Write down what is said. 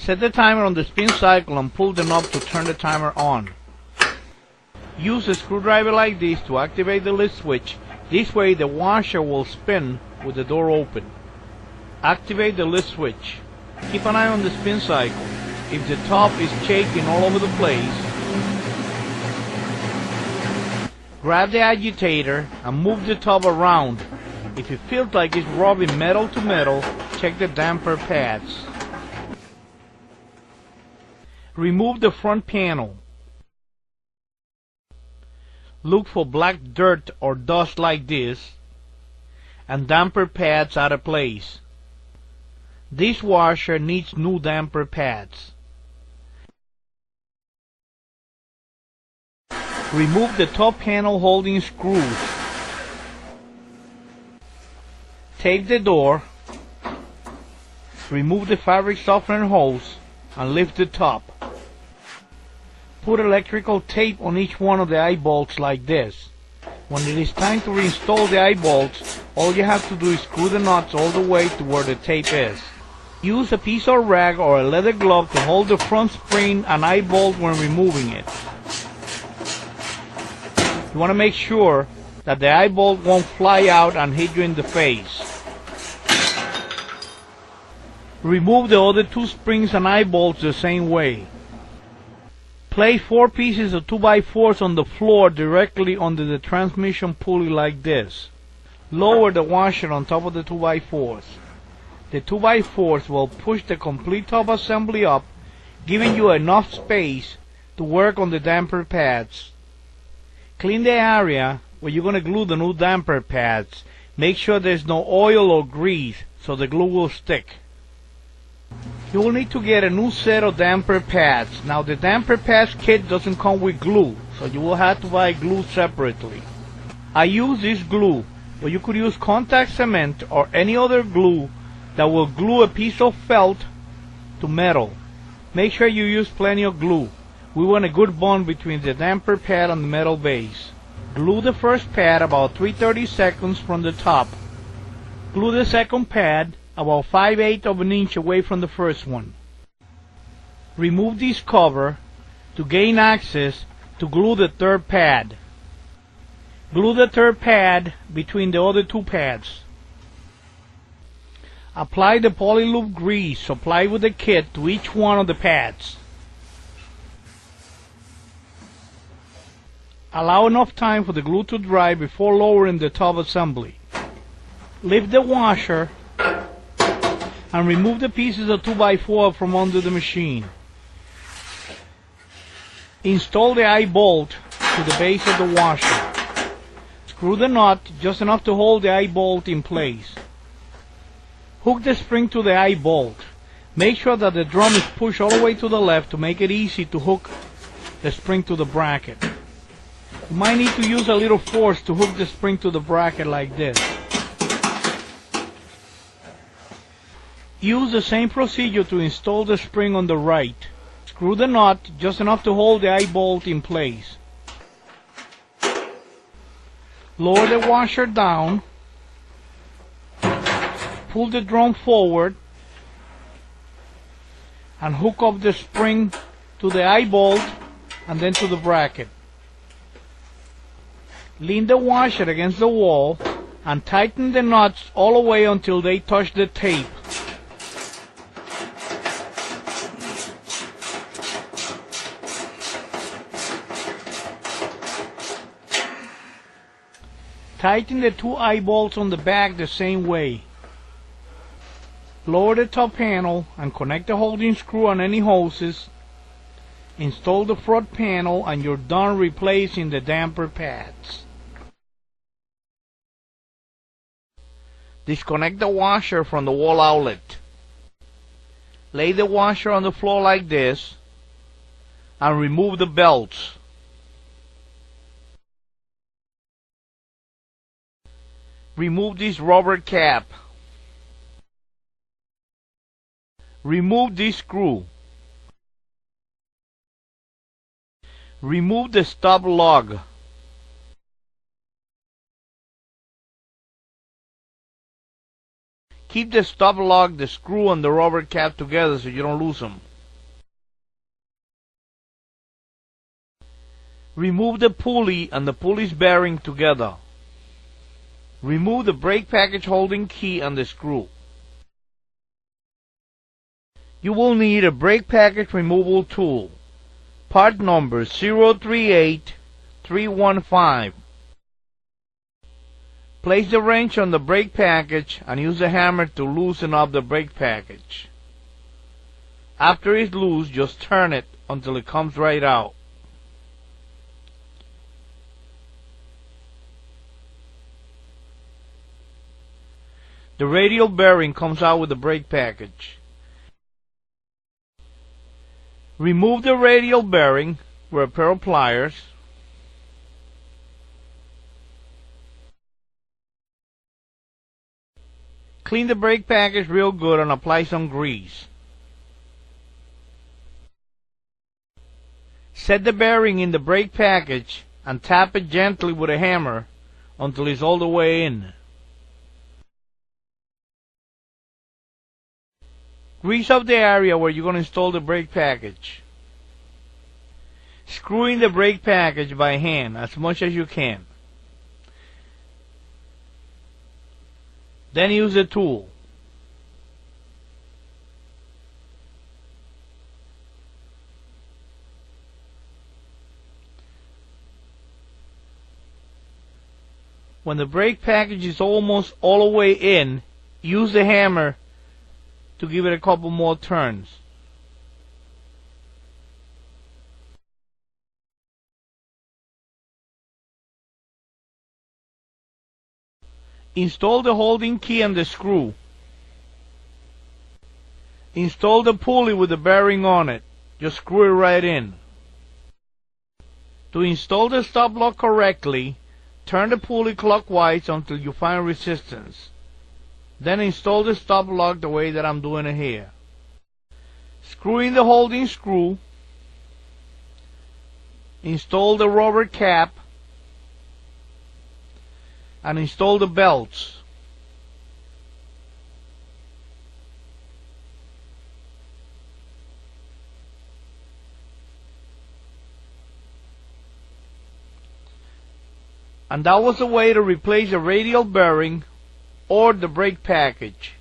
Set the timer on the spin cycle and pull the knob to turn the timer on. Use a screwdriver like this to activate the lift switch. This way the washer will spin with the door open. Activate the lift switch. Keep an eye on the spin cycle. If the top is shaking all over the place, grab the agitator and move the top around. If it feels like it's rubbing metal to metal, check the damper pads. Remove the front panel. Look for black dirt or dust like this and damper pads out of place. This washer needs new damper pads. Remove the top panel holding screws. Take the door, remove the fabric softener hose and lift the top. Put electrical tape on each one of the eye bolts like this. When it is time to reinstall the eye bolts, all you have to do is screw the nuts all the way to where the tape is. Use a piece of rag or a leather glove to hold the front spring and eye bolt when removing it. You want to make sure that the eye bolt won't fly out and hit you in the face. Remove the other two springs and eye bolts the same way. Place 4 pieces of 2x4s on the floor directly under the transmission pulley like this. Lower the washer on top of the 2x4s. The 2x4s will push the complete top assembly up, giving you enough space to work on the damper pads. Clean the area where you're going to glue the new damper pads. Make sure there's no oil or grease so the glue will stick. You will need to get a new set of damper pads. Now the damper pads kit doesn't come with glue, so you will have to buy glue separately. I use this glue, but you could use contact cement or any other glue that will glue a piece of felt to metal. Make sure you use plenty of glue. We want a good bond between the damper pad and the metal base. Glue the first pad about 3/30 seconds from the top. Glue the second pad about 5/8 of an inch away from the first one. Remove this cover to gain access to glue the third pad. Glue the third pad between the other two pads. Apply the polyloop grease supplied with the kit to each one of the pads. Allow enough time for the glue to dry before lowering the top assembly. Lift the washer and remove the pieces of 2x4 from under the machine. Install the eye bolt to the base of the washer. Screw the nut just enough to hold the eye bolt in place. Hook the spring to the eye bolt. Make sure that the drum is pushed all the way to the left to make it easy to hook the spring to the bracket. You might need to use a little force to hook the spring to the bracket like this. Use the same procedure to install the spring on the right. Screw the nut just enough to hold the eye bolt in place. Lower the washer down. Pull the drum forward and hook up the spring to the eye bolt and then to the bracket. Lean the washer against the wall and tighten the nuts all the way until they touch the tape. Tighten the two eye bolts on the back the same way. Lower the top panel and connect the holding screw on any hoses. Install the front panel and you're done replacing the damper pads. Disconnect the washer from the wall outlet. Lay the washer on the floor like this and remove the belts. Remove this rubber cap. Remove this screw. Remove the stop lug. Keep the stop lug, the screw, and the rubber cap together so you don't lose them. Remove the pulley and the pulley's bearing together. Remove the brake package holding key and the screw. You will need a brake package removal tool. Part number 038315. Place the wrench on the brake package and use a hammer to loosen up the brake package. After it's loose, just turn it until it comes right out. The radial bearing comes out with the brake package. Remove the radial bearing with a pair of pliers. Clean the brake package real good and apply some grease. Set the bearing in the brake package and tap it gently with a hammer until it's all the way in. Grease up the area where you're going to install the brake package. Screw in the brake package by hand as much as you can. Then use the tool. When the brake package is almost all the way in, use the hammer to give it a couple more turns. Install the holding key and the screw. Install the pulley with the bearing on it. Just screw it right in. To install the stop lock correctly, turn the pulley clockwise until you find resistance. Then install the stop lock the way that I'm doing it here. Screw in the holding screw. Install the rubber cap. And install the belts. And that was the way to replace the radial bearing or the brake package.